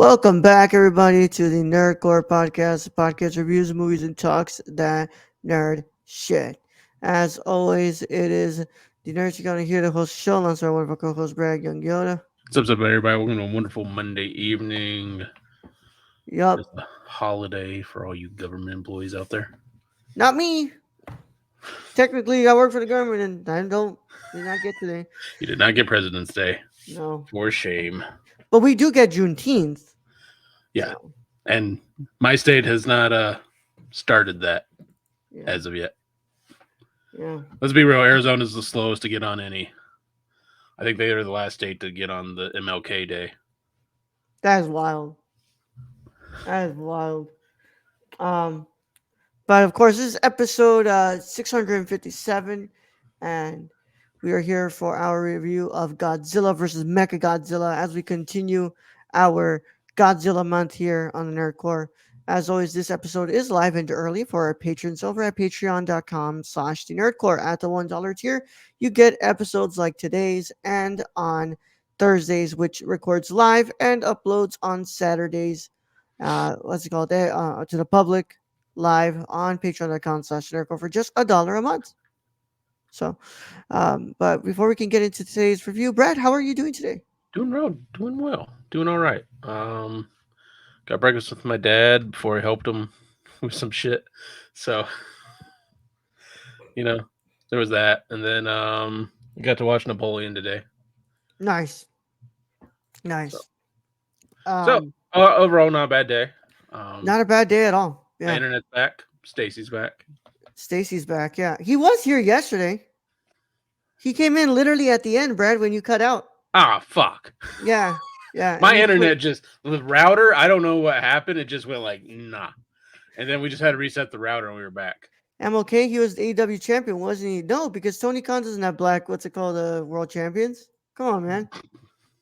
Welcome back, everybody, to the Nerdcore Podcast. The podcast reviews movies and talks that nerd shit. As always, it is the nerds you're gonna hear the host show. Alongside one of our co-hosts, Brad Young Yoda. What's up, everybody? Welcome to a wonderful Monday evening. Yup, Just a holiday for all you government employees out there. not me. Technically, I work for the government, and I did not get today. You did not get President's Day. No, For shame. but we do get Juneteenth. Yeah. So, And my state has not started that yeah, as of yet. yeah. Let's be real, Arizona's the slowest to get on any. I think they are the last state to get on the MLK Day. That is wild. That is wild. Um, But of course, this is episode 657, and we are here for our review of Godzilla versus Mechagodzilla as we continue our Godzilla month here on the Nerdcore. As always, this episode is live and early for our patrons over at patreon.com/the Nerdcore. At the $1 tier, you get episodes like today's and on Thursdays, which records live and uploads on Saturdays. What's it called? To the public live on patreon.com/nerdcore for just $1 a month. So, but before we can get into today's review, Brad, how are you doing today? Doing well. Doing all right. Got breakfast with my dad before I helped him with some shit. So, there was that. And then I got to watch Napoleon today. Nice, So, nice. so Um, overall, not a bad day. Not a bad day at all. My Yeah, internet's back. Stacy's back. Stacy's back. Yeah, he was here yesterday. He came in literally at the end, Brad, when you cut out. Ah, fuck. Yeah, yeah. My and he internet the router, I don't know what happened. It just went like, nah. And then we just had to reset the router and we were back. MLK, he was the AEW champion, wasn't he? No, because Tony Khan doesn't have black, what's it called, world champions. Come on, man.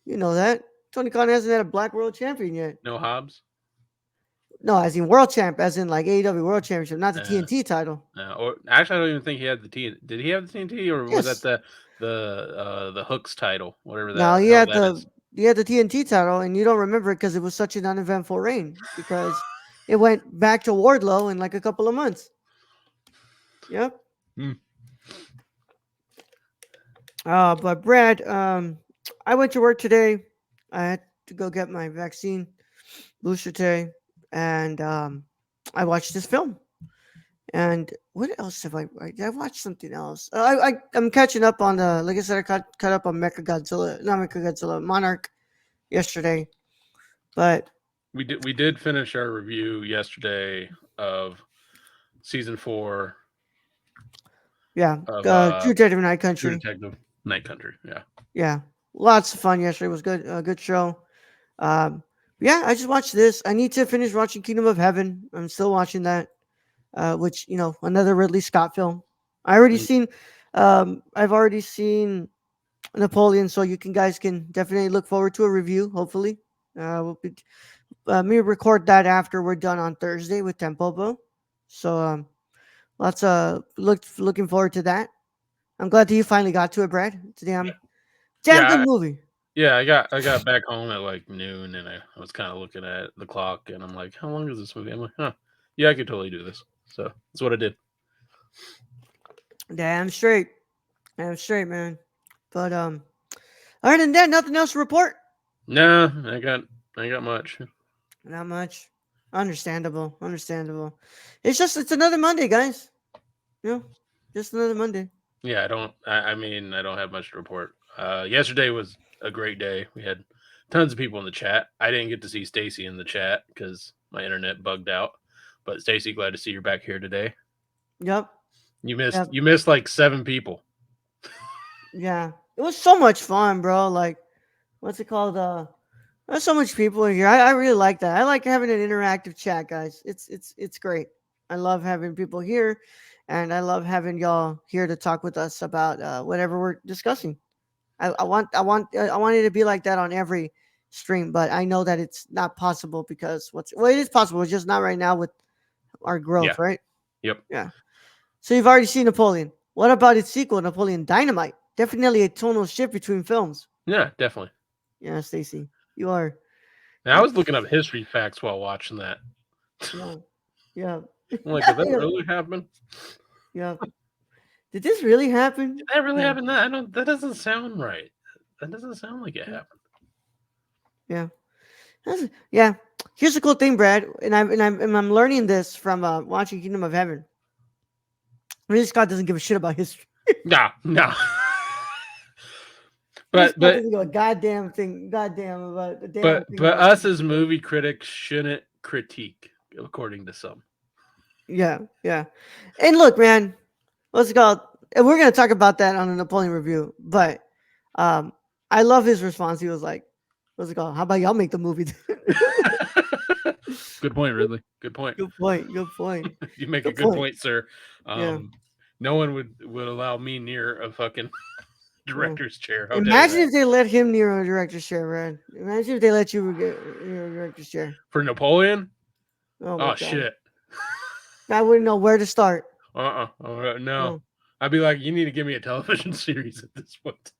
You know that. Tony Khan hasn't had a black world champion yet. No Hobbs? No, as in world champ, as in like AEW world championship, not the TNT title. Or actually, I don't even think he had the TNT. Did he have the TNT, or was Yes. that the Hooks title, whatever No, that hell that is? he had the TNT title, and you don't remember it because it was such an uneventful reign because it went back to Wardlow in like a couple of months. Yep. Hmm. But Brad, I went to work today. I had to go get my vaccine booster today, and I watched this film. And what else have I watched something else? I'm catching up on the, like I said, I caught up on Mechagodzilla Monarch yesterday, but We did finish our review yesterday of season 4. yeah, Of True Detective Night True Country. Detective Night Country. Yeah. Yeah, lots of fun yesterday. It was good, good show. Yeah, I just watched this. I need to finish watching Kingdom of Heaven. I'm still watching that. Which another Ridley Scott film. Mm. I've already seen Napoleon, so you guys can definitely look forward to a review. Hopefully, we'll be me record that after we're done on Thursday with Tempobo. So lots looking forward to that. I'm glad that you finally got to it, Brad. It's a damn good Yeah, movie. yeah. I got back home at like noon, and I was kind of looking at the clock, and I'm like, how long is this movie? I'm like, huh, yeah, I could totally do this. So that's what I did. Damn straight, man. But other than that, nothing else to report. Nah, I got much. Not much. Understandable. It's another Monday, guys. Just another Monday. Yeah, I mean, I don't have much to report. Yesterday was a great day. We had tons of people in the chat. I didn't get to see Stacy in the chat because my internet bugged out. But Stacy, glad to see you're back here today. Yep. You missed like 7 people. Yeah. It was so much fun, bro. Like, what's it called? There's so much people in here. I really like that. I like having an interactive chat, guys. It's great. I love having people here, and I love having y'all here to talk with us about whatever we're discussing. I want it to be like that on every stream, but I know that it's not possible because it is possible, it's just not right now with our growth, Yeah. right? Yep. Yeah. So you've already seen Napoleon. What about its sequel, Napoleon Dynamite? Definitely a tonal shift between films. Yeah, definitely. Yeah, Stacy, you are Now, I was looking up history facts while watching that. Yeah, yeah, I'm like, did that yeah, really happen? yeah. Did this really Did happen? that really Yeah, happen? That I don't. That doesn't sound right. That doesn't sound like it yeah, happened. yeah. Yeah. Here's the cool thing, Brad, and I'm learning this from watching Kingdom of Heaven. Ridley Scott doesn't give a shit about history. No, no. Ridley but Scott but doesn't give a goddamn about a damn but thing but about us fucking as history. movie critics shouldn't critique, according to some. Yeah, yeah. And look, man, what's it called? And we're gonna talk about that on the Napoleon review. But um, I love his response. He was like, "What's it called? How about y'all make the movie?" Good point, Ridley. Good point. Good point. Good point. You make a Good good point. point, sir. Yeah. No one would allow me near a fucking Yeah. director's chair. How dare Imagine that? if they let him near a director's chair, man. Imagine if they let you get near a director's chair. For Napoleon? Oh my Oh god. shit. I wouldn't know where to start. No. No. I'd be like, you need to give me a television series at this point.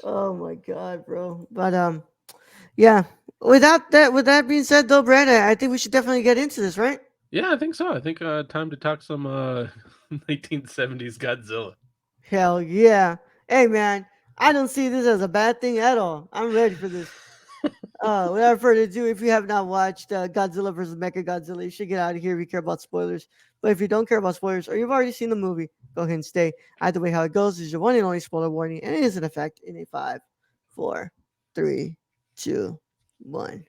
Oh my god, bro. But yeah. With that being said though, Brad, I think we should definitely get into this, right? Yeah, I think so. I think time to talk some 1970s Godzilla. Hell yeah. Hey man, I don't see this as a bad thing at all. I'm ready for this. Without further ado, if you have not watched Godzilla versus Mechagodzilla, you should get out of here if you care about spoilers. But if you don't care about spoilers or you've already seen the movie, go ahead and stay. Either way, how it goes is your one and only spoiler warning, and it is in effect in a 5, 4, 3, 2, 1.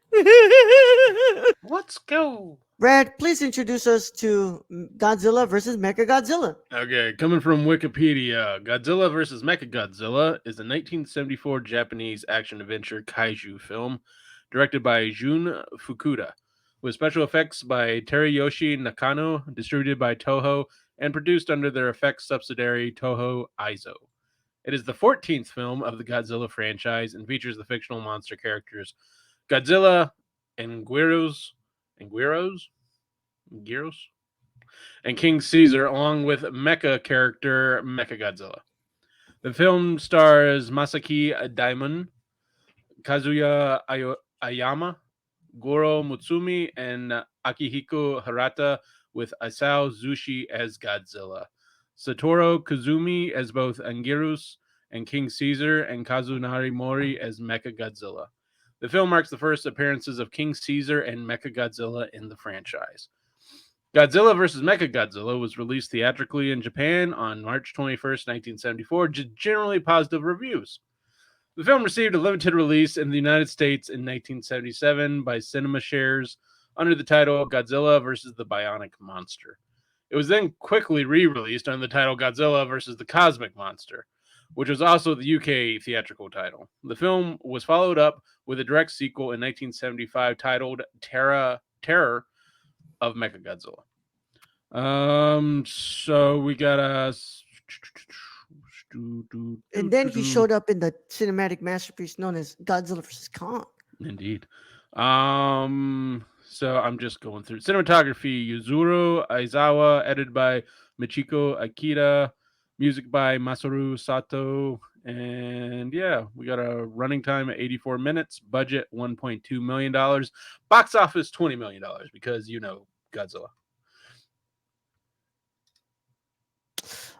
Let's go. Brad, please introduce us to Godzilla versus Mechagodzilla. Okay, coming from Wikipedia, Godzilla vs. Mechagodzilla is a 1974 Japanese action adventure kaiju film directed by Jun Fukuda, with special effects by Teruyoshi Nakano, distributed by Toho, and produced under their effects subsidiary Toho Aizo. It is the 14th film of the Godzilla franchise and features the fictional monster characters Godzilla, Anguirus, Gyros, and King Caesar, along with mecha character Mechagodzilla. The film stars Masaki Daimon, Kazuya Ayama, Goro Mutsumi, and Akihiko Harata, with Isao Zushi as Godzilla, Satoru Kazumi as both Anguirus and King Caesar, and Kazunari Mori as Mechagodzilla. The film marks the first appearances of King Caesar and Mechagodzilla in the franchise. Godzilla vs. Mechagodzilla was released theatrically in Japan on March 21st, 1974, to generally positive reviews. The film received a limited release in the United States in 1977 by Cinema Shares under the title Godzilla vs. the Bionic Monster. It was then quickly re-released under the title Godzilla vs. the Cosmic Monster, which was also the UK theatrical title. The film was followed up with a direct sequel in 1975 titled Terror of Mechagodzilla. So we got a. And then he showed up in the cinematic masterpiece known as Godzilla vs. Kong. Indeed. So I'm just going through cinematography: Yuzuru Aizawa, edited by Michiko Akita, music by Masaru Sato, and yeah, we got a running time at 84 minutes, budget $1.2 million, box office $20 million because Godzilla.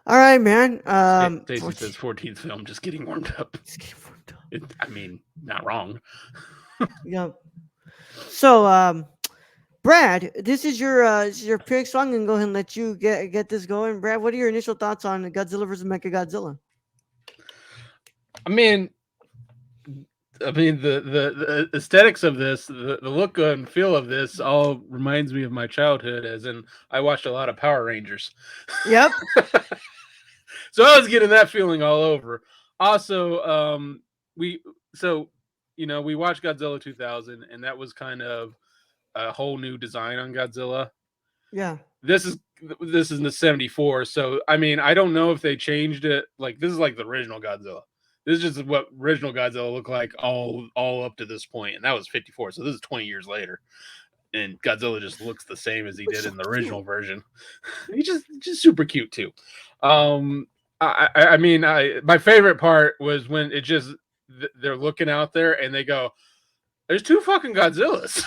All right, man. Stacy says 14th film, just getting warmed up. I mean, not wrong. Yeah. So, Brad, this is your pick, so I'm gonna go ahead and let you get this going. Brad, what are your initial thoughts on Godzilla versus Mechagodzilla? I mean, the aesthetics of this, the look and feel of this, all reminds me of my childhood. As in, I watched a lot of Power Rangers, Yep. so I was getting that feeling all over. Also, we so we watched Godzilla 2000, and that was kind of a whole new design on Godzilla. Yeah. This is the 74, so I mean, I don't know if they changed it. Like, this is like the original Godzilla. This is just what original Godzilla looked like all up to this point, and that was 54. So this is 20 years later, and Godzilla just looks the same as he It's did so in the cute. original version. He's just super cute too. I mean, my favorite part was when it just they're looking out there and they go, There's two fucking Godzillas.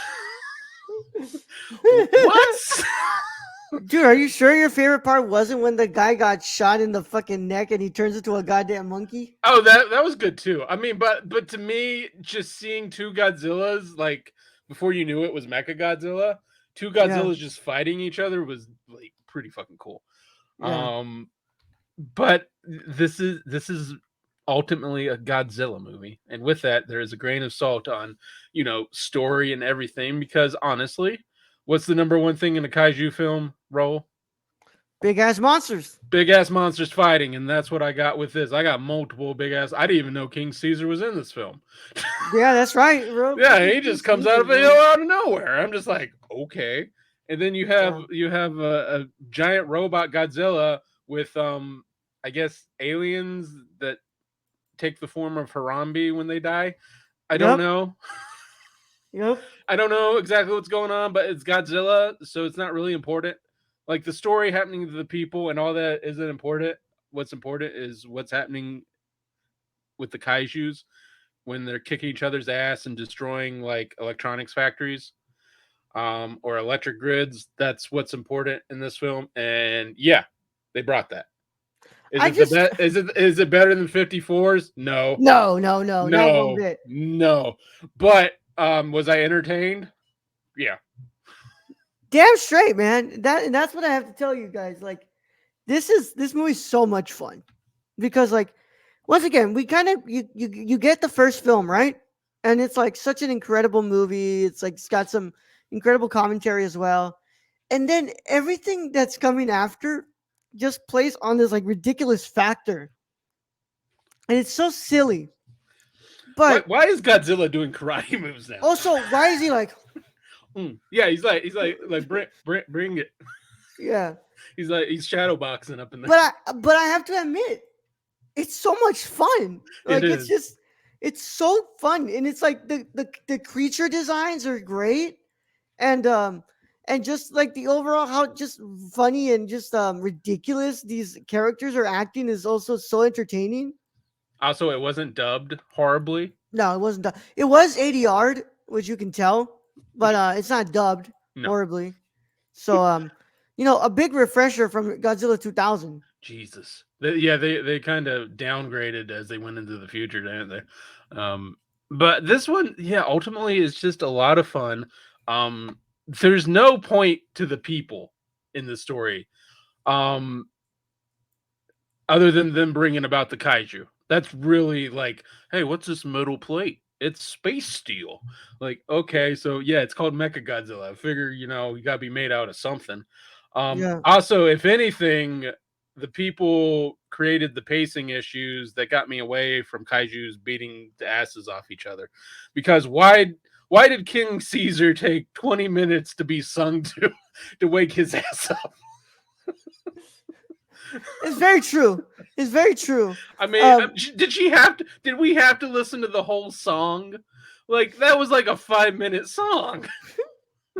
What? Dude, are you sure your favorite part wasn't when the guy got shot in the fucking neck and he turns into a goddamn monkey? Oh, that was good too. I mean, but to me, just seeing two Godzillas like before you knew it was Mechagodzilla, two Yeah, Godzillas just fighting each other was like pretty fucking cool. yeah. Um, but this is ultimately a Godzilla movie, and with that, there is a grain of salt on story and everything. Because honestly, what's the number one thing in a kaiju film? Roll Big ass monsters. big ass monsters fighting, and that's what I got with this. I got multiple big ass. I didn't even know King Caesar was in this film. Yeah, that's right, bro. Yeah, Fucking he King just comes out Caesar, of a hill bro. out of nowhere. I'm just like, okay. And then you have Yeah. you have a giant robot Godzilla with I guess aliens that take the form of Harambe when they die. I don't Yep. know. Yep. I don't know exactly what's going on, but it's Godzilla, so it's not really important. Like the story happening to the people and all that isn't important. What's important is what's happening with the kaijus when they're kicking each other's ass and destroying like electronics factories or electric grids. That's what's important in this film. And yeah, they brought that. Is I it the just best? Is it better than 54s? No, no, no, no, not one no, bit. no. But was I entertained? Yeah. Damn straight, man. That's what I have to tell you guys. Like, this movie's so much fun because, like, once again, we kind of you get the first film right, and it's like such an incredible movie. It's like it's got some incredible commentary as well, and then everything that's coming after just plays on this like ridiculous factor, and it's so silly. Why But why is Godzilla doing karate moves now? also, why is he like, Yeah, he's like bring it. yeah? He's shadow boxing up in there. But I have to admit, it's so much fun. It Like it's is. just it's so fun, and it's like the creature designs are great, and just like the overall how just funny and just ridiculous these characters are acting is also so entertaining. Also, it wasn't dubbed horribly. No, it wasn't. It was ADR'd, which you can tell, but it's not dubbed No. horribly. So a big refresher from Godzilla 2000. Jesus. Yeah, they kind of downgraded as they went into the future, didn't they? But this one, yeah, ultimately is just a lot of fun. There's no point to the people in the story, um, other than them bringing about the kaiju. That's really like, hey, what's this metal plate? It's space steel. Like, okay, so yeah, it's called Mechagodzilla. I figure, you gotta be made out of something. Yeah, Also, if anything, the people created the pacing issues that got me away from kaiju's beating the asses off each other. Because why did King Caesar take 20 minutes to be sung to to wake his ass up? it's very true. It's very true. I mean, Um, did she have to? Did we have to listen to the whole song? Like that was like a 5 minute song.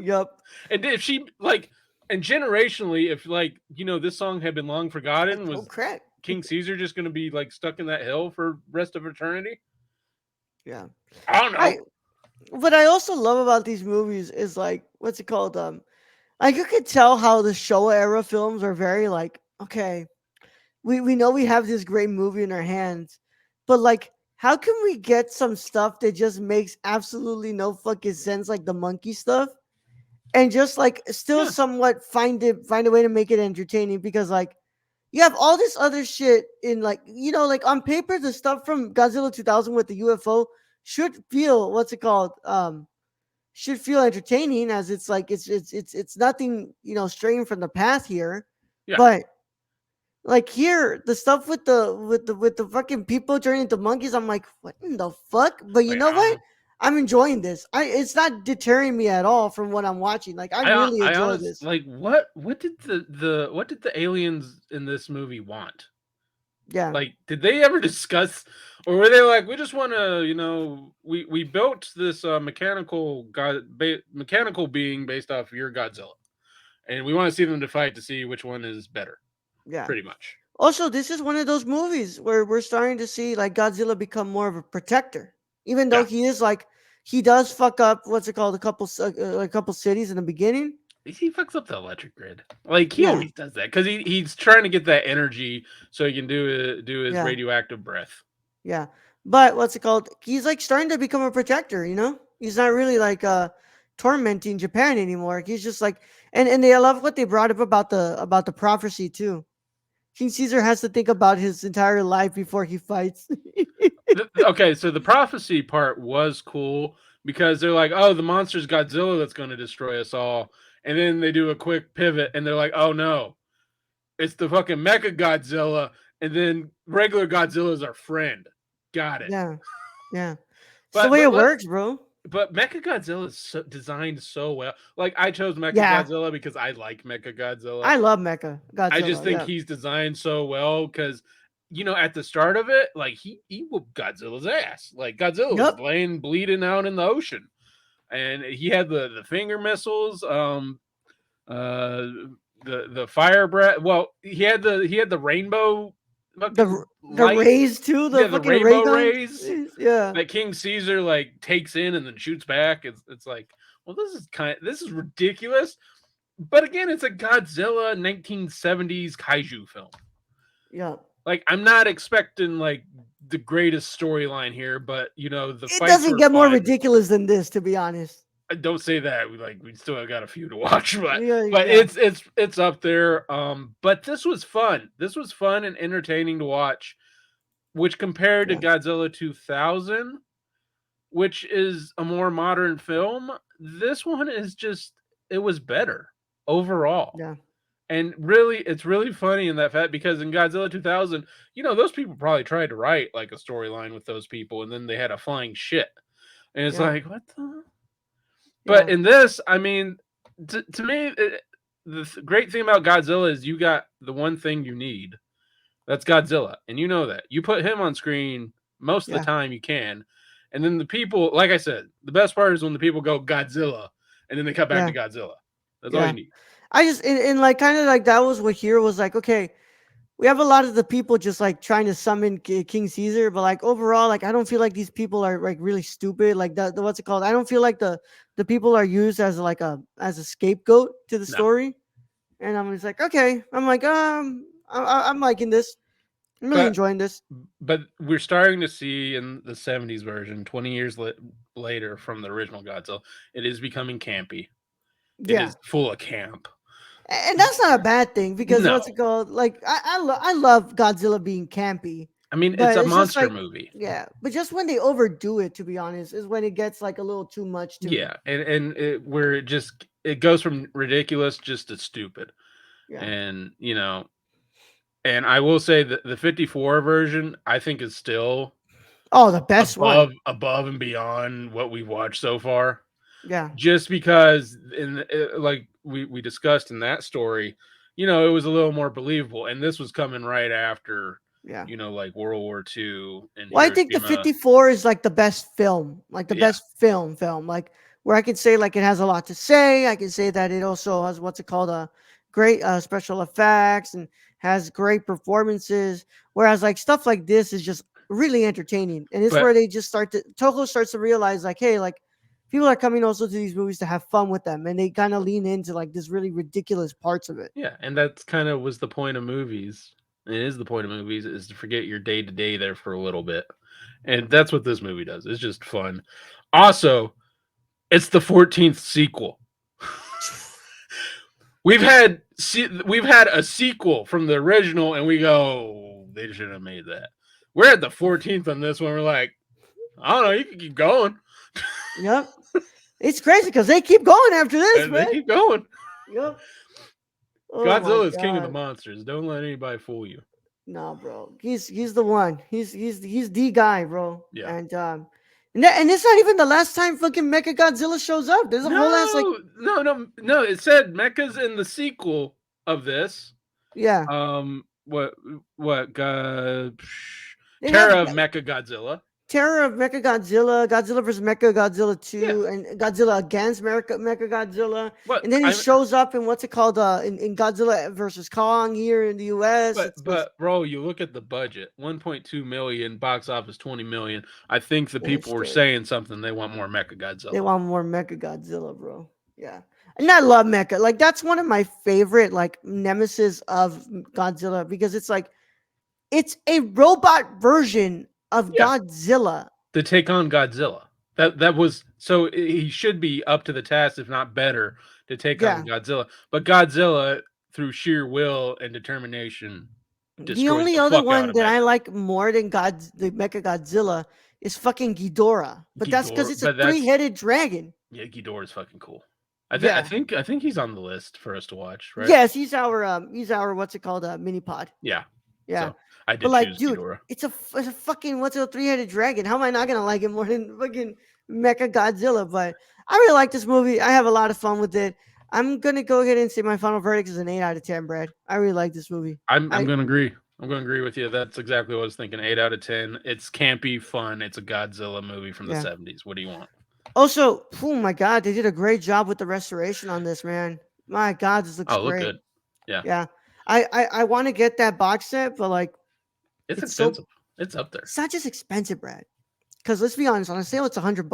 yep. And if she like, and generationally, if like this song had been long Like, forgotten, oh was crap. King Caesar just going to be like stuck in that hill for rest of eternity? Yeah. I don't I know. what I also love about these movies is like what's it called? Like you could tell how the Showa era films are very like, okay, we know we have this great movie in our hands, but like how can we get some stuff that just makes absolutely no fucking sense, like the monkey stuff, and just like still Yeah, somewhat find a way to make it entertaining because like you have all this other shit in like like on paper the stuff from Godzilla 2000 with the UFO should feel what's it called should feel entertaining as it's like it's nothing straying from the path here, yeah. but like here the stuff with the fucking people turning into monkeys, I'm like what in the fuck, but you Like know what, I'm enjoying this. It's not deterring me at all from what I'm watching. Like I really I enjoy honest this. like what did the aliens in this movie want? Yeah, Like, did they ever discuss, or were they like, we just want to, we built this mechanical being based off your Godzilla, and we want to see them to fight to see which one is better, yeah. pretty much. Also, this is one of those movies where we're starting to see like Godzilla become more of a protector, even though Yeah, he is like he does fuck up what's it called a couple cities in the beginning. He fucks up the electric grid. Like he Yeah, always does that because he's trying to get that energy so he can do his yeah, radioactive breath. yeah. But what's it called? He's like starting to become a protector. You know, he's not really like tormenting Japan anymore. He's just like, and they I love what they brought up about the prophecy too. King Caesar has to think about his entire life before he fights. Okay, so the prophecy part was cool because they're like, "Oh, the monster's Godzilla that's going to destroy us all," and then they do a quick pivot and they're like, "Oh no, it's the fucking Mechagodzilla," and then regular Godzilla is our friend. Got it. Yeah, yeah. It's the But way but it let works, bro. but Mechagodzilla is designed so well. Like I chose Yeah, Mechagodzilla because I like Mechagodzilla. I love Mecha I just Godzilla. think Yeah. he's designed so well because at the start of it, like he whooped Godzilla's ass. Like Godzilla was Yep. laying bleeding out in the ocean, and he had the finger missiles, uh, the fire breath. Well, he had the rainbow fucking The light. rays too. The Yeah, the fucking ray rainbow guns. rays Yeah. that King Caesar like takes in and then shoots back. It's like, well, this is ridiculous. But again, it's a Godzilla 1970s kaiju film. Yeah. Like I'm not expecting like the greatest storyline here, but the It fights doesn't were get more fun. ridiculous than this, to be honest. Don't say that. We still got a few to watch, but Yeah, but yeah, it's up there. But this was fun. This was fun and entertaining to watch, which compared to yeah, Godzilla 2000, which is a more modern film, this one is just it was better overall. yeah, And really, it's really funny in that fact because in Godzilla 2000, those people probably tried to write like a storyline with those people, and then they had a flying shit. And it's yeah, like, what the? But yeah, in this, I mean, to me, great thing about Godzilla is you got the one thing you need. That's Godzilla, and you know that. You put him on screen most of the yeah, time you can, and then the people, like I said, the best part is when the people go Godzilla, and then they cut back to yeah, Godzilla. That's all you yeah. need. I just and like kind of like that was what here was like. Okay, we have a lot of the people just like trying to summon King Caesar, but like overall, like I don't feel like these people are like really stupid. Like the what's it called? I don't feel like the people are used as like a scapegoat to the No, story. And I'm just like, okay. I'm like, I'm liking this. I'm really but enjoying this. but we're starting to see in the 70s version 20 years later from the original Godzilla, it is becoming campy. It Yeah, is full of camp. and that's not a bad thing because No, what's it called? Like I love Godzilla being campy, I mean it's but a it's just monster like movie. yeah, but just when they overdo it, to be honest, is when it gets like a little too much to me. Yeah, and where it goes from ridiculous just to stupid. Yeah. And and I will say that the 54 version I think is still Oh, the best one. above and beyond what we've watched so far. Yeah. Just because like we discussed in that story, it was a little more believable, and this was coming right after, Yeah. like World War II and Well, I think the Hiroshima. 54 is like the best film, like the Yeah, best film, like where I can say like it has a lot to say. I can say that it also has what's it called great special effects and has great performances. Whereas like stuff like this is just really entertaining, and it's but where they just start to Toho starts to realize like, hey, like people are coming also to these movies to have fun with them, and they kind of lean into like this really ridiculous parts of it. yeah, and that's kind of was the point of movies. It is the point of movies is to forget your day to day there for a little bit, and that's what this movie does. It's just fun. Also, it's the 14th sequel. We've had a sequel from the original, and we go, they should have made that. We're at the 14th on this one. We're like, I don't know, you can keep going. Yep, it's crazy because they keep going after this, And they man. keep going. Yep. Oh my Godzilla is king of the god. monsters. Don't let anybody fool you. Nah, bro. He's the one. He's the guy, bro. Yeah. And it's not even the last time fucking Mecha Godzilla shows up. There's a whole ass like No. It said Mecha's in the sequel of this. yeah. Um, what? They have Terra of Mecha Godzilla. Terror of Mechagodzilla, Godzilla vs. Mechagodzilla Yeah, 2, and Godzilla against Mechagodzilla. but And then he I shows up in what's it called? In Godzilla versus Kong here in the US. but It's with but bro, you look at the budget, 1.2 million, box office 20 million. I think the yeah, people were shit. saying something. They want more They Mechagodzilla. want more Mechagodzilla, bro. Yeah. And I love Mecha. Like that's one of my favorite like nemesis of Godzilla because it's like it's a robot version of Yeah, Godzilla. to take on Godzilla. That was so he should be up to the task, if not better, to take on Yeah. Godzilla. But Godzilla, through sheer will and determination, The destroys only the other fuck out one of that I Mecha. like more than the Mecha Godzilla is fucking Ghidorah, but that's because Ghidorah, it's a but that's three-headed dragon. yeah, Ghidorah is fucking cool. Yeah. I think he's on the list for us to watch, right? Yes, he's our what's it called mini pod. Yeah. Yeah, So I but did like, choose dude, Ghidorah. it's a fucking what's a three-headed dragon? How am I not gonna like it more than fucking Mecha Godzilla? But I really like this movie. I have a lot of fun with it. I'm gonna go ahead and say my final verdict is an 8 out of 10, Brad. I really like this movie. I'm I gonna agree. I'm gonna agree with you. That's exactly what I was thinking. 8 out of 10. It's campy, fun. It's a Godzilla movie from the yeah. 70s. What do you want? Also, oh my god, they did a great job with the restoration on this, man. My god, this looks Oh, look great. good. Yeah. Yeah. I want to get that box set, but like It's it's so expensive. It's up there. it's not just expensive, Brad. Because let's be honest, on a sale it's $100.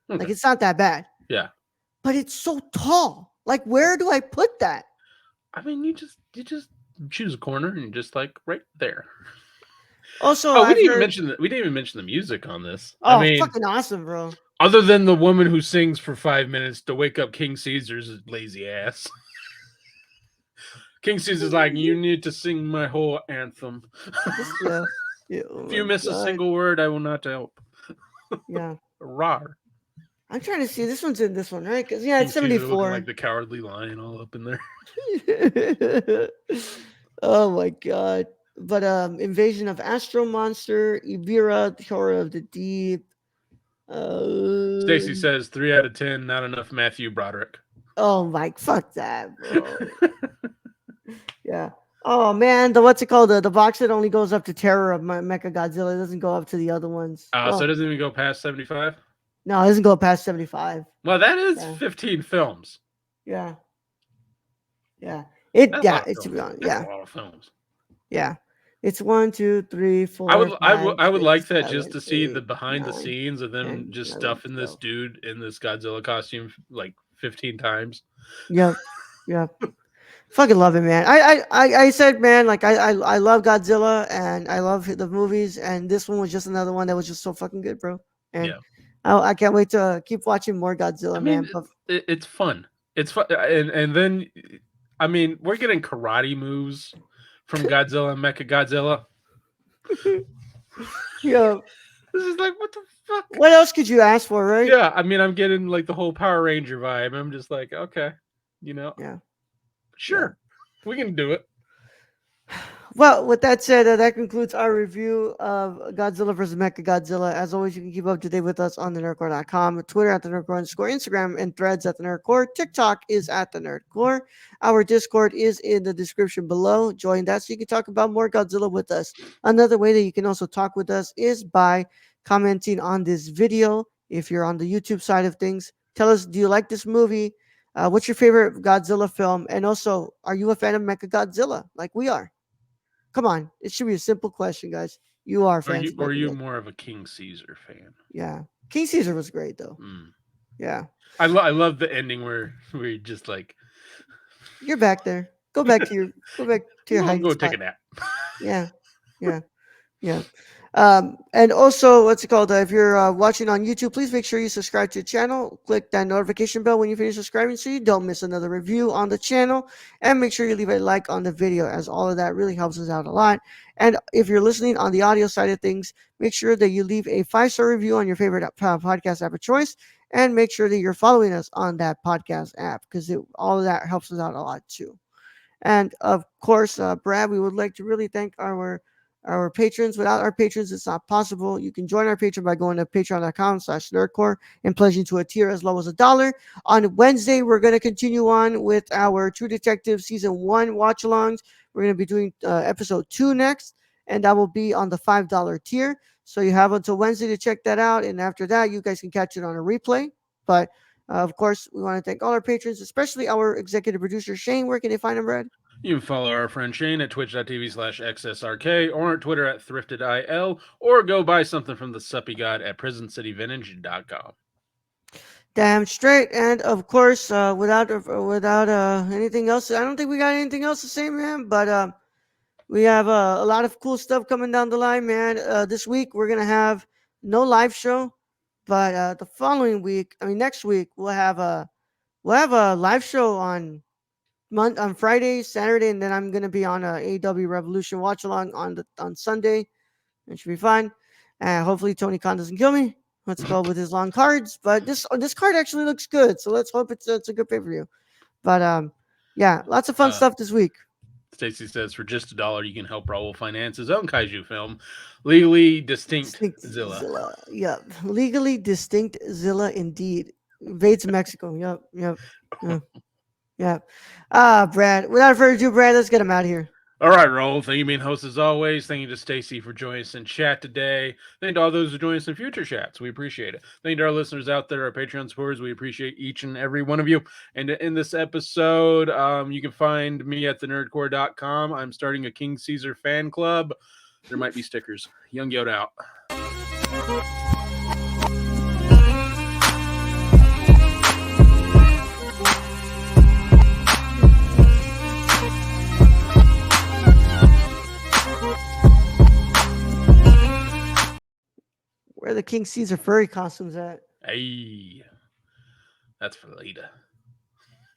Like Okay. it's not that bad. Yeah. But it's so tall. Like where do I put that? I mean, you just choose a corner and just like right there. Also, Oh, I've heard we didn't even mention the music on this. I oh mean, fucking awesome, bro. other than the woman who sings for 5 minutes to wake up King Caesar's lazy ass. King Caesar's like, you need to sing my whole anthem. This yeah. Yeah, oh If you my miss a god. single word, I will not help. Yeah. Rar. I'm trying to see this one's in this one, right? Because yeah, King it's Caesar looking 74. like the cowardly lion all up in there. Oh my god. But Invasion of Astro Monster, Ibira, Horror of the Deep. Stacy Um, says 3 out of 10, not enough Matthew Broderick. oh my fuck that, bro. Yeah. Oh man, the what's it called? The box set only goes up to Terror of Mecha Godzilla. It doesn't go up to the other ones. So it Well, doesn't even go past 75. no, it doesn't go past 75. Well, that is Yeah. 15 films. Yeah. Yeah. It That's a yeah, lot of it's films. That's a yeah. lot of films. Yeah. It's 1, 2, 3, 4, 5, I would 6, like that just 7, to see the 8, behind the 9, scenes of them 10, just 11, stuffing this 12. dude in this Godzilla costume like 15 times. Yep. Yep. Fucking love it, man. I said, man, like I love Godzilla and I love the movies, and this one was just another one that was just so fucking good, bro. And Yeah. I can't wait to keep watching more I Godzilla, mean, man. But it's fun. It's fun, and then I mean, we're getting karate moves from Godzilla and Mechagodzilla. yeah, This is like what the fuck? what else could you ask for, right? Yeah, I mean, I'm getting like the whole Power Ranger vibe. I'm just like, okay, you know, Yeah, yeah. sure, we can do it. Well, with that said, that concludes our review of Godzilla vs. Mechagodzilla. As always, you can keep up to date with us on thenerdcore.com, Twitter at the Nerdcore underscore, Instagram and Threads at the Nerdcore. TikTok is at the Nerdcore. Our Discord is in the description below. Join that so you can talk about more Godzilla with us. Another way that you can also talk with us is by commenting on this video. If you're on the YouTube side of things, tell us, do you like this movie? What's your favorite Godzilla film? And also, are you a fan of Mechagodzilla like we are? Come on, it should be a simple question, guys. You are fans of Or are you Mechagodzilla. more of a King Caesar fan? Yeah. King Caesar was great though. Mm. Yeah. I love the ending where you just like You're back there. Go back to your I'm hiding going to take spot. a nap. Yeah. Yeah. Yeah. And also, what's it called? If you're watching on YouTube, please make sure you subscribe to the channel. Click that notification bell when you finish subscribing so you don't miss another review on the channel. And make sure you leave a like on the video, as all of that really helps us out a lot. And if you're listening on the audio side of things, make sure that you leave a 5-star review on your favorite podcast app of choice. And make sure that you're following us on that podcast app because all of that helps us out a lot too. And of course, Brad, we would like to really thank our patrons. Without our patrons, it's not possible. You can join our Patreon by going to patreon.com/nerdcore and pledging to a tier as low as $1. On Wednesday, we're going to continue on with our True Detective Season 1 watch-alongs. We're going to be doing episode 2 next. and that will be on the $5 tier. So you have until Wednesday to check that out, and after that, you guys can catch it on a replay. But of course, we want to thank all our patrons, especially our executive producer Shane. Where can they find him, Brad? You can follow our friend Shane at twitch.tv/XSRK or on Twitter at ThriftedIL, or go buy something from the Suppy God at PrisonCityVintage.com. Damn straight. And of course, without anything else, I don't think we got anything else to say, man. But we have a lot of cool stuff coming down the line, man. This week we're gonna have no live show, but the following week, I mean next week, we'll have a live show on Friday, Saturday, and then I'm gonna be on a AEW Revolution watch along on Sunday. It should be fun. And hopefully Tony Khan doesn't kill me. Let's go with his long cards. But this card actually looks good, so let's hope it's a good pay per view. But yeah, lots of fun stuff this week. Stacy says, for just $1, you can help Raul finance his own kaiju film, Legally Distinct Zilla. Zilla. Yep. Legally distinct Zilla indeed. Invades Mexico. Yep. Yep. Brad. Without further ado, Brad, let's get him out of here. All right, Raul. Thank you, being host as always. Thank you to Stacy for joining us in chat today. Thank you to all those who join us in future chats. We appreciate it. Thank you to our listeners out there, our Patreon supporters. We appreciate each and every one of you. And in this episode, you can find me at thenerdcore.com. I'm starting a King Caesar fan club. There might be stickers. Young Yoda out. Where are the King Caesar furry costumes at? Hey, that's for later.